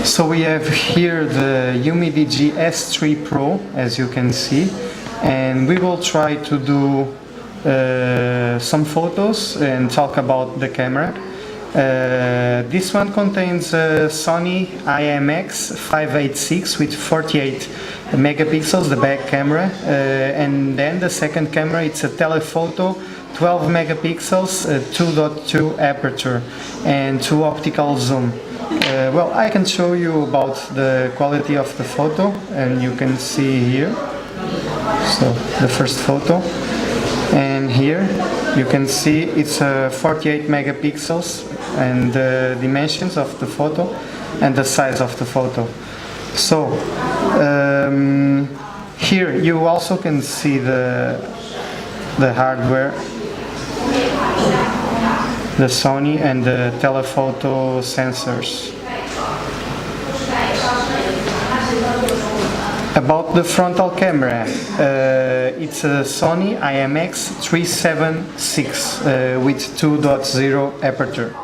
So we have here the UMIDIGI S3 Pro, as you can see, and we will try to do some photos and talk about the camera. This one contains a Sony IMX586 with 48 megapixels, the back camera, and then the second camera, it's a telephoto 12 megapixels, 2.2 aperture and 2 optical zoom. Well, I can show you about the quality of the photo, and you can see here. So the first photo, and here you can see it's 48 megapixels, and the dimensions of the photo and the size of the photo. So here you also can see the hardware, the Sony and the telephoto sensors. About the frontal camera, it's a Sony IMX376 with 2.0 aperture.